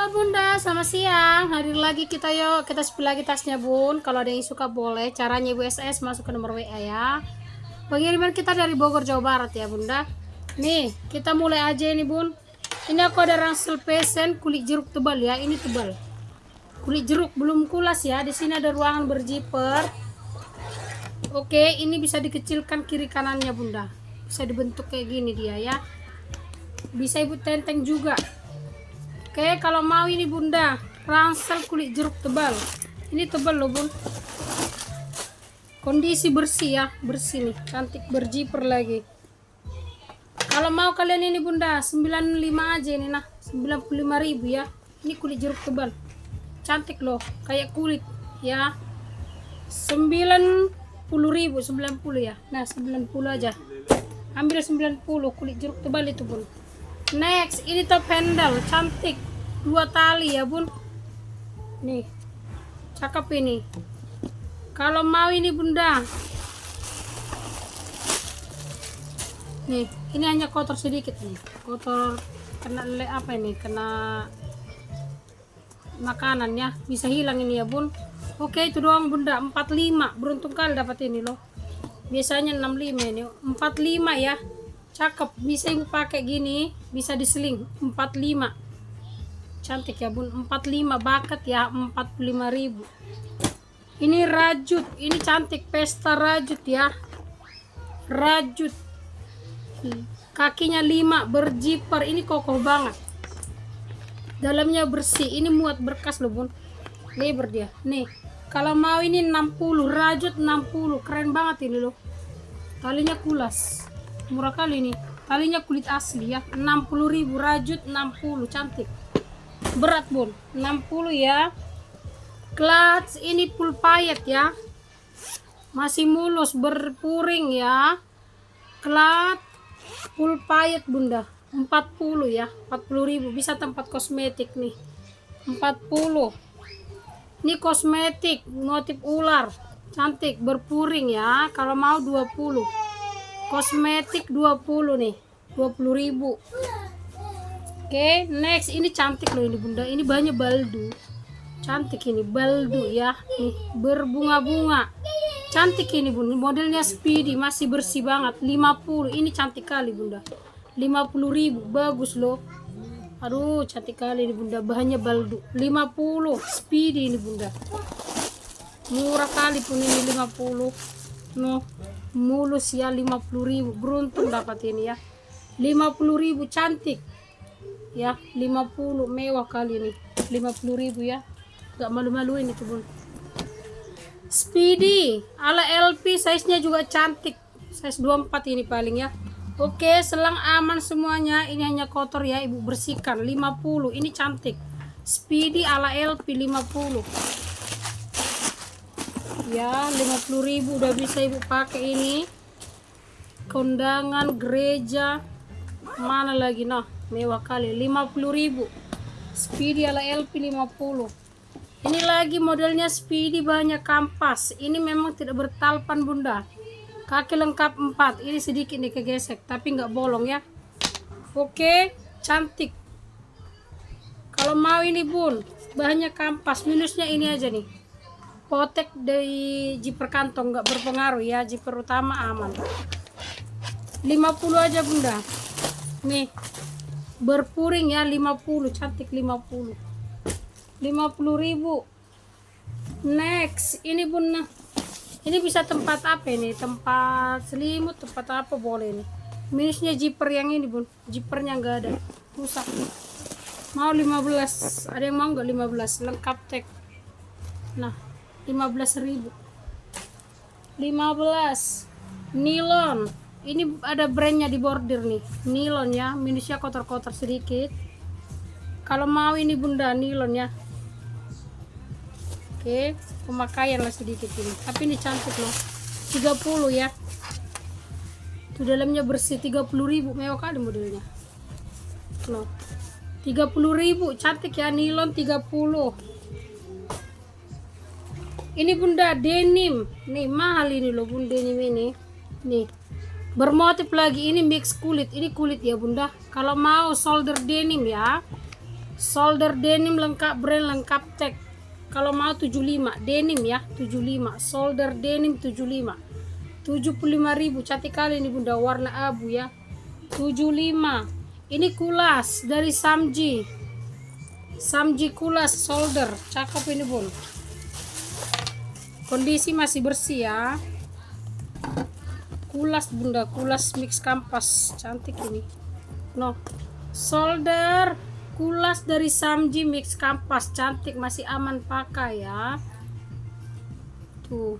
Halo Bunda, selamat siang. Hadir lagi kita yuk. Kita spill lagi tasnya Bun. Kalau ada yang suka boleh. Caranya Ibu SS masuk ke nomor WA ya. Pengiriman kita dari Bogor, Jawa Barat ya Bunda. Nih, kita mulai aja ini Bun. Ini aku ada ransel pesen kulit jeruk tebal ya. Ini tebal. Kulit jeruk belum kulas ya. Di sini ada ruangan berjiper. Oke, ini bisa dikecilkan kiri kanannya Bunda. Bisa dibentuk kayak gini dia ya. Bisa Ibu tenteng juga. Oke, kalau mau ini Bunda, ransel kulit jeruk tebal. Ini tebal loh Bun. Kondisi bersih ya, bersih nih, cantik berjiper lagi. Kalau mau kalian ini Bunda, 95 aja ini nah, 95.000 ya. Ini kulit jeruk tebal. Cantik loh, kayak kulit ya. 90.000, 90 ya. Nah, 90 aja. Ambil 90 kulit jeruk tebal itu Bun. Next, ini top handle, cantik. 2 tali ya Bun. Nih, cakep ini. Kalau mau ini Bunda, nih, ini hanya kotor sedikit nih. Kotor kena apa ini? Kena makanan ya. Bisa hilang ini ya Bun. Oke, itu doang Bunda. 45. Beruntung kali dapat ini loh. Biasanya 65 ini. 45 ya. Cakep, bisa Ibu pakai gini, bisa diseling 45. Cantik ya Bun, 45 bakat ya, 45.000. Ini rajut, ini cantik, pesta rajut ya. Rajut. Kakinya 5, berjiper, ini kokoh banget. Dalamnya bersih, ini muat berkas loh Bun. Lebar dia. Nih, kalau mau ini 60, rajut 60, keren banget ini loh. Talinya kulas. Murah kali nih, talinya kulit asli ya. 60.000, rajut 60, cantik. Berat Bun, 60 ya. Clutch ini full payet ya, masih mulus berpuring ya. Clutch full payet Bunda, 40 ya. 40.000, bisa tempat kosmetik nih. 40. Ini kosmetik motif ular, cantik berpuring ya. Kalau mau 20. Kosmetik 20 nih, 20.000. Oke, next ini cantik loh ini Bunda. Ini banyak baldu. Cantik ini baldu ya. Nih, berbunga-bunga. Cantik ini Bunda. Modelnya speedy, masih bersih banget. 50. Ini cantik kali Bunda. 50.000, bagus loh. Aduh, cantik kali ini Bunda. Bahannya baldu. 50. Speedy ini Bunda. Murah kali pun ini 50. No, mulus ya, 50.000. Beruntung dapat ini ya. 50.000, cantik ya. 50 mewah kali ini. 50.000 ya, gak malu-maluin itu Bun. Speedy ala LP, size nya juga cantik, size 24 ini paling ya. Oke, selang aman semuanya. Ini hanya kotor ya, Ibu bersihkan. 50, ini cantik. Speedy ala LP 50 ya. 50.000 udah bisa Ibu pakai ini. Kondangan, gereja, mana lagi nah, mewah kali. 50.000. Speedy ala LP 50. Ini lagi modelnya speedy, banyak kampas. Ini memang tidak bertalpan Bunda. Kaki lengkap 4. Ini sedikit nih kegesek, tapi nggak bolong ya. Oke, cantik. Kalau mau ini Bun, bahannya kampas. Minusnya ini aja nih, potek dari zipper kantong nggak berpengaruh ya. Zipper utama aman. 50 aja Bunda. Nih, berpuring ya. 50, cantik. 50. 50.000. Next, ini Bun. Ini bisa tempat apa ini? Tempat selimut, tempat apa boleh nih. Minusnya zipper yang ini Bun. Zippernya nggak ada, rusak. Mau 15. Ada yang mau nggak 15? Lengkap tek. Nah, 15.000. 15. Nilon. Ini ada brandnya di bordir nih. Nilon ya. Minusnya kotor-kotor sedikit. Kalau mau ini Bunda, nilon ya. Oke, pemakaian lah sedikit ini. Tapi ini cantik loh. 30 ya. Itu dalamnya bersih. 30.000, mewah kali modelnya. Loh. 30.000, cantik ya. Nilon 30. Ini Bunda, denim. Nih, mahal ini loh Bun, denim ini. Nih, bermotif lagi. Ini mix kulit. Ini kulit ya Bunda. Kalau mau shoulder denim ya. Solder denim lengkap brand lengkap tag. Kalau mau 75 denim ya, 75. Solder denim 75. 75.000. Cantik kali ini bunda, warna abu ya. 75. Ini kulas dari Samji. Samji kulas solder, cakep ini bun. Kondisi masih bersih ya. Kulas bunda, kulas mix kampas, cantik ini. No, solder kulas dari Samji mix kampas, cantik, masih aman pakai ya. Tuh,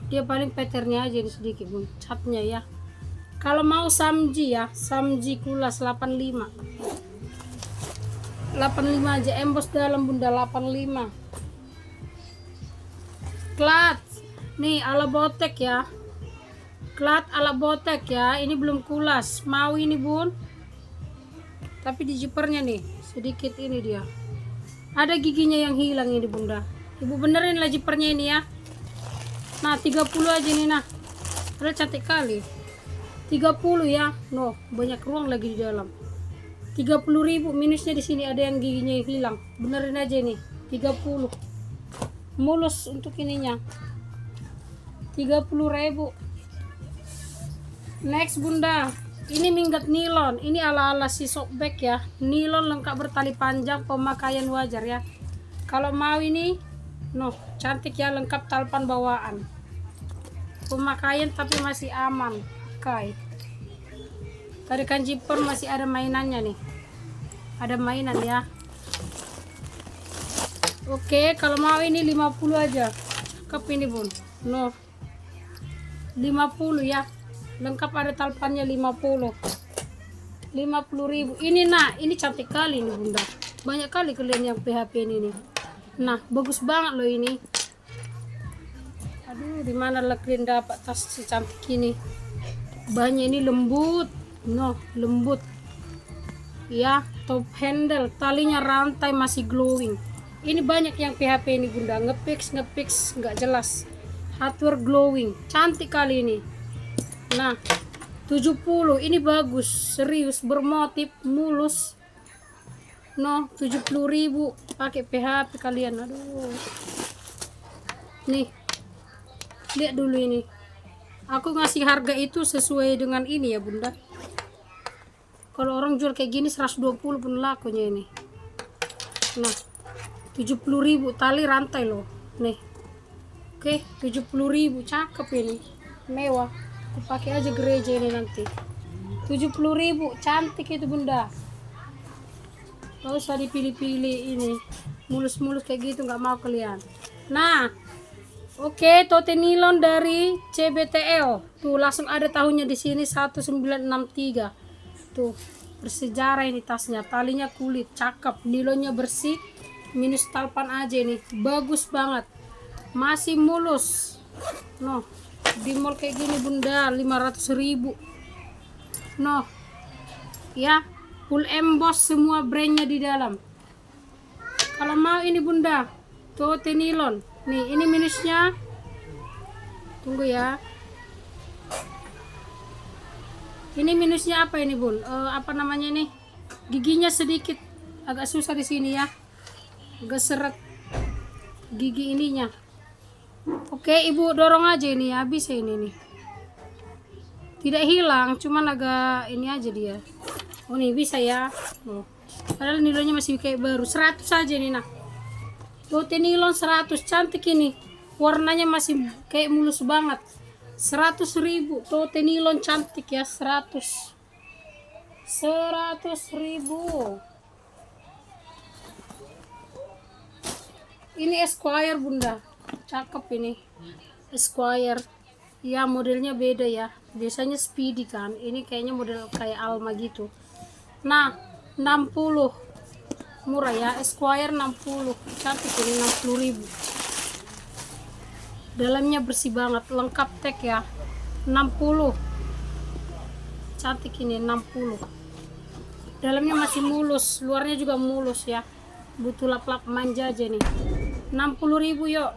dia paling patternnya aja ini sedikit bun, catnya ya. Kalau mau Samji ya, Samji kulas 85. 85 aja, embos dalam bunda, 85. Klat nih ala botek ya, klat ala botek ya. Ini belum kulas, mau ini bun, tapi di jipernya nih sedikit ini dia ada giginya yang hilang ini bunda. Ibu benerin lah jipernya ini ya. Nah 30 aja nih, nah padahal cantik kali. 30 ya, no banyak ruang lagi di dalam. 30.000 minusnya di sini, ada yang giginya yang hilang, benerin aja nih. 30 mulus untuk ininya, 30.000. Next bunda, ini minggat nilon, ini ala-ala si bag ya. Nilon lengkap bertali panjang, pemakaian wajar ya. Kalau mau ini no, cantik ya, lengkap talpan bawaan, pemakaian tapi masih aman pakai. Tarikan zipper masih ada mainannya nih, ada mainan ya. Oke, kalau mau ini 50 aja, cakep ini bun. No, 50 ya, lengkap ada talpannya. 50.000 ini. Nah ini cantik kali ini bunda, banyak kali kalian yang PHP ini nih. Nah bagus banget loh ini. Aduh, dimana lah kalian dapat tas secantik ini? Banyak ini, lembut, no lembut ya. Top handle, talinya rantai masih glowing. Ini banyak yang PHP ini bunda, ngepix nggak jelas, hardware glowing, cantik kali ini. Nah 70 ini bagus, serius, bermotif, mulus. No 70.000 pakai PHP kalian. Aduh, nih lihat dulu ini, aku ngasih harga itu sesuai dengan ini ya bunda. Kalau orang jual kayak gini 120 pun lakunya ini. Nah 70.000 tali rantai loh nih. Oke 70.000, cakep ini, mewah. Aku pakai aja gereja ini nanti. 70.000, cantik itu bunda. Gak usah dipilih-pilih ini, mulus-mulus kayak gitu nggak mau kalian. Nah oke, tote nilon dari CBTL tuh, langsung ada tahunnya di sini 1963. Tuh bersejarah ini tasnya, talinya kulit, cakep, nilonnya bersih, minus talpan aja nih, bagus banget, masih mulus. No, di mall kayak gini bunda 500.000. No ya, full emboss semua brandnya di dalam. Kalau mau ini bunda, tote nilon nih, ini minusnya, tunggu ya, ini minusnya apa ini bun, apa namanya nih, giginya sedikit agak susah di sini ya, agak seret gigi ininya. Oke ibu dorong aja ini ya, bisa ini nih, tidak hilang, cuman agak ini aja dia. Oh nih bisa ya. Oh, padahal nilainya masih kayak baru, 100 aja nih. Nah tote nilon 100, cantik ini, warnanya masih kayak mulus banget. 100.000 tote nilon cantik ya, 100.000. Ini Esquire bunda, cakep ini Esquire ya, modelnya beda ya, biasanya Speedy kan, ini kayaknya model kayak Alma gitu. Nah 60, murah ya, Esquire 60, cantik ini, 60.000. Dalamnya bersih banget, lengkap tag ya, 60, cantik ini, 60. Dalamnya masih mulus, luarnya juga mulus ya, butuh lap-lap manja aja nih. 60.000 yuk,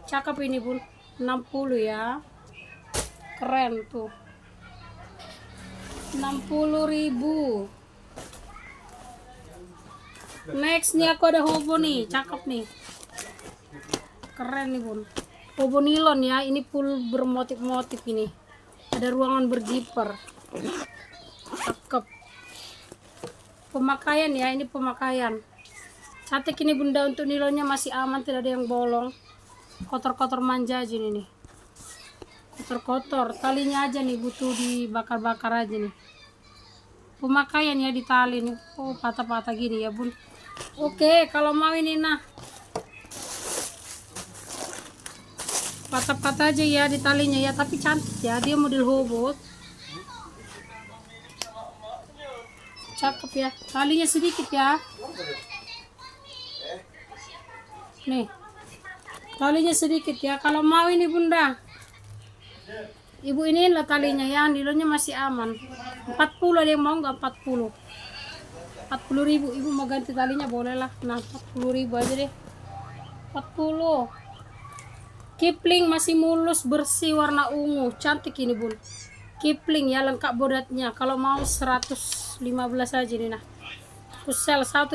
cakep ini bun, 60 ya, keren tuh, 60.000. Next nih aku ada hobo nih, cakep nih. Keren nih bun. Hobo nilon ya, ini full bermotif-motif ini. Ada ruangan berzipper. Cakep. Pemakaian ya, ini pemakaian. Cantik ini bunda, untuk nilonnya masih aman, tidak ada yang bolong. Kotor-kotor manja aja nih. Kotor-kotor, talinya aja nih butuh dibakar-bakar aja nih. Pemakaian ya di tali nih. Oh, patah-patah gini ya bun. Oke, kalau mau ini nah patah-patah aja ya di talinya ya, tapi cantik ya, dia model hobo. Cakep ya, talinya sedikit ya. Nih, talinya sedikit ya. Kalau mau ini bunda, ibu ini lah talinya ya, nilainya masih aman. 40 ada yang mau nggak? 40.000. Ibu mau ganti talinya boleh lah. Nah, 40.000 aja deh. 40. Kipling masih mulus, bersih, warna ungu, cantik ini bun. Kipling ya, lengkap bodatnya. Kalau mau 115 aja nih nah. Kusel 115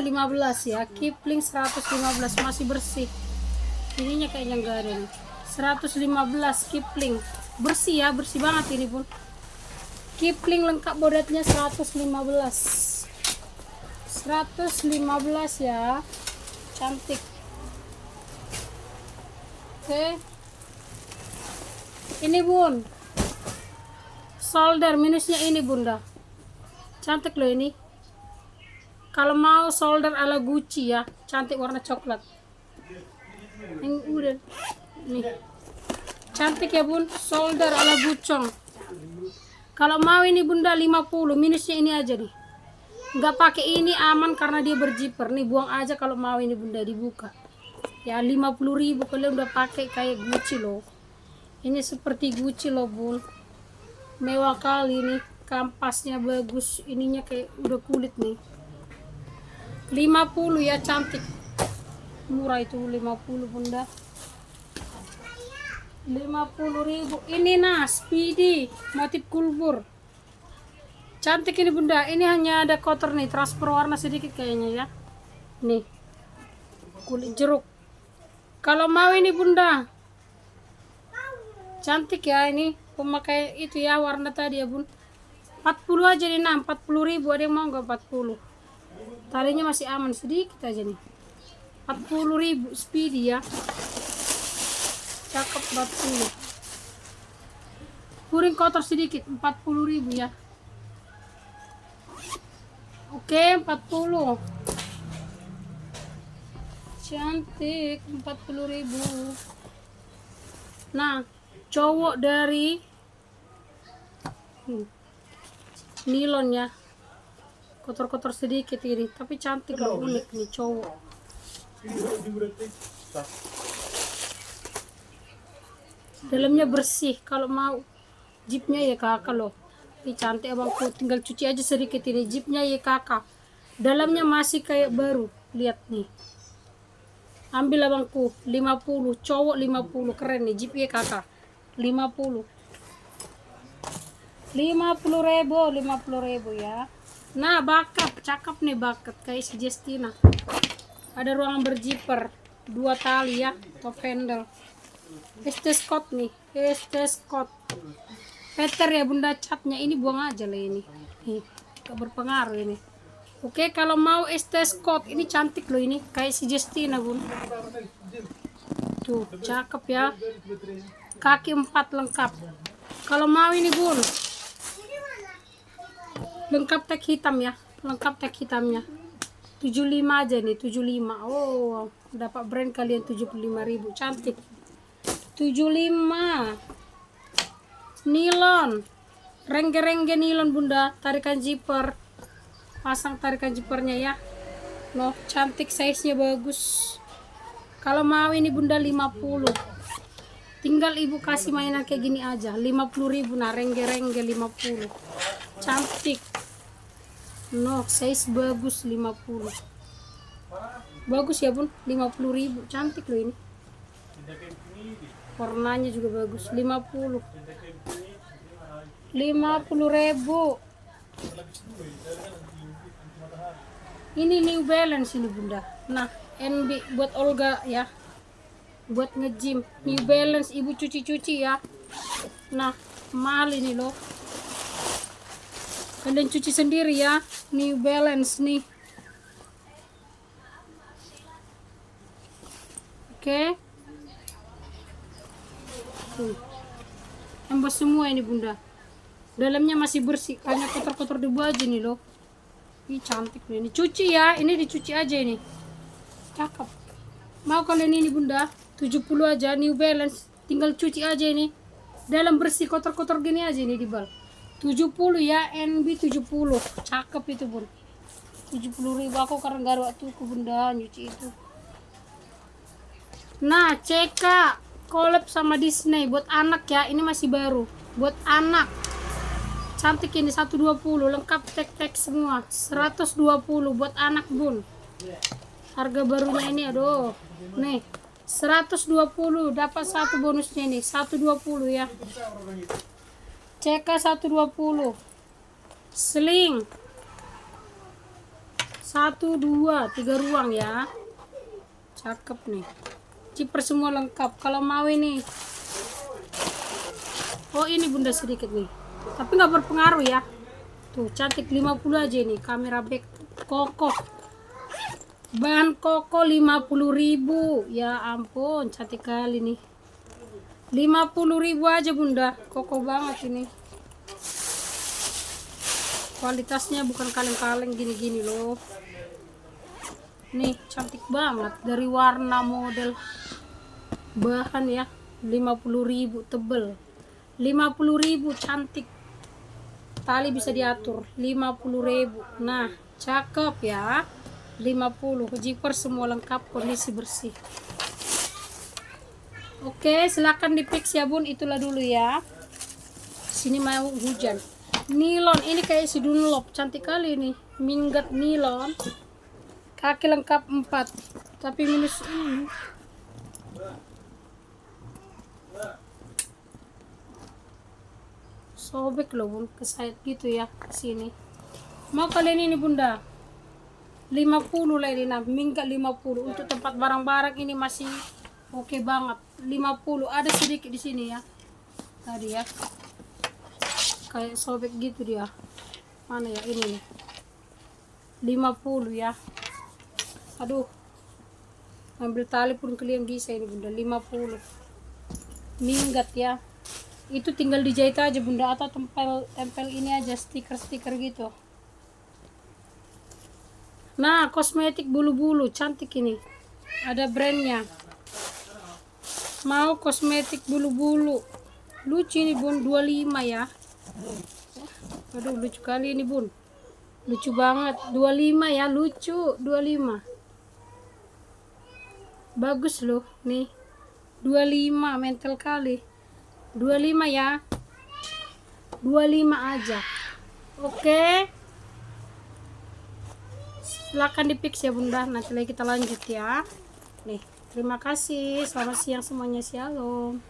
ya. Kipling 115 masih bersih. Ininya kayaknya enggak ada nih. 115 Kipling. Bersih ya, bersih banget ini pun. Kipling lengkap bodatnya 115. 115 ya. Cantik. Oke. Ini bun. Solder minusnya ini bunda. Cantik loh ini. Kalau mau solder ala Gucci ya, cantik warna coklat. Ini udah nih. Cantik ya bun, solder ala Gucong. Kalau mau ini bunda 50, minusnya ini aja nih. Nggak pakai ini aman karena dia berzipper. Nih buang aja kalau mau ini bunda dibuka. Ya 50.000 kalian udah pakai kayak Gucci loh. Ini seperti Gucci loh bun. Mewah kali nih, kampasnya bagus, ininya kayak udah kulit nih. 50 ya, cantik. Murah itu 50 bunda. 50.000. Ini nah, Speedy motif kulbur. Cantik ini bunda. Ini hanya ada kotor nih, transfer warna sedikit kayaknya ya. Nih. Kulit jeruk. Kalau mau ini bunda. Cantik ya ini. Pemakai itu ya warna tadi ya bun. 40 aja nih nah, 40.000. Ada yang mau nggak 40? Talinya masih aman, sedikit aja nih. 40.000 Speedy ya. Cakep 40. Kuring kotor sedikit 40.000 ya. Oke, 40. Cantik 40.000. Nah, cowok dari nilon ya. Kotor-kotor sedikit ini, tapi cantik loh, unik nih cowok. Dalamnya bersih, kalau mau jeepnya ya kakak loh. Ini cantik abangku, tinggal cuci aja sedikit ini. Jeepnya ya kakak. Dalamnya masih kayak baru, lihat nih. Ambil abangku, 50, cowok 50, keren nih, jeep ya kakak. 50. 50.000 ya. Nah, bakat, cakep nih bakat kayak si Justina. Ada ruangan berzipper, 2 tali ya, top handle. ST Scott nih, ST Scott. Peter ya bunda, catnya ini buang aja lah ini. Nih, gak berpengaruh ini. Oke, kalau mau ST Scott, ini cantik loh ini, kayak si Justina bun. Tuh, cakep ya. Kaki 4 lengkap. Kalau mau ini bun, lengkap tag hitam ya, lengkap tag hitamnya 75 aja nih, 75. Oh, dapat brand kalian 75.000, cantik. 75 nilon, rengge-rengge nilon bunda, tarikan zipper, pasang tarikan zippernya ya. Loh, cantik, size nya bagus. Kalau mau ini bunda 50, tinggal ibu kasih mainan kayak gini aja. 50.000 nah, rengge-rengge 50, cantik. No, size bagus 50. Bagus ya bun, 50.000, cantik loh ini. Warnanya juga bagus, 50. 50.000. Ini New Balance ini bunda. Nah, NB buat Olga ya, buat nge-gym. New Balance ibu cuci-cuci ya. Nah, mahal ini loh, kalian cuci sendiri ya. New Balance nih. Oke. Tuh. Embos semua ini bunda. Dalamnya masih bersih, hanya kotor-kotor debu aja nih loh. Ih cantik nih. Ini cuci ya, ini dicuci aja ini. Cakep. Mau kalian ini bunda, 70 aja New Balance, tinggal cuci aja ini. Dalam bersih, kotor-kotor gini aja ini dibal. 70 ya, NB 70. Cakep itu bun. 70.000 aku karena gak ada waktu ke bunda nyuci itu. Nah, CK collab sama Disney buat anak ya. Ini masih baru. Buat anak. Cantik ini 120, lengkap tek-tek semua. 120 buat anak bun. Harga barunya ini aduh. Nih, 120 dapat satu bonusnya nih. 120 ya. CK 120. Sling 1 2 3 ruang ya. Cakep nih. Zipper semua lengkap. Kalau mau ini, oh ini bunda sedikit nih, tapi nggak berpengaruh ya. Tuh cantik 50 aja nih. Kamera back kokoh, bahan kokoh 50.000. Ya ampun cantik kali nih. 50.000 aja bunda, kokoh banget ini. Kualitasnya bukan kaleng-kaleng gini-gini loh. Nih cantik banget, dari warna model bahan ya. 50.000 tebel, 50.000 cantik, tali bisa diatur. 50.000. Nah cakep ya. 50 zipper semua lengkap, kondisi bersih. Oke silakan di fix ya bun. Itulah dulu ya. Sini mau hujan. Nilon ini kayak si Dunlop, cantik kali nih. Minggat nilon, kaki lengkap 4 tapi minus ini. Sobek loh bun, kesayat gitu ya sini. Mau kalian ini bunda 50 lah ini. Nah minggat 50 untuk tempat barang-barang ini masih oke banget. 50 ada sedikit di sini ya tadi ya, kayak sobek gitu dia. Mana ya ini nih, 50 ya. Aduh, ambil tali pun kalian bisa ini bunda. 50 minggat ya. Itu tinggal dijahit aja bunda, atau tempel ini aja, stiker-stiker gitu. Nah kosmetik bulu-bulu cantik ini, ada brandnya. Mau kosmetik bulu-bulu lucu ini bun, 25 ya. Aduh lucu kali ini bun, lucu banget. 25 ya, lucu 25, bagus loh nih. 25 mental kali. 25 ya, 25 aja. Oke silakan di fix ya bunda, nanti lagi kita lanjut ya. Nih terima kasih, selamat siang semuanya, shalom.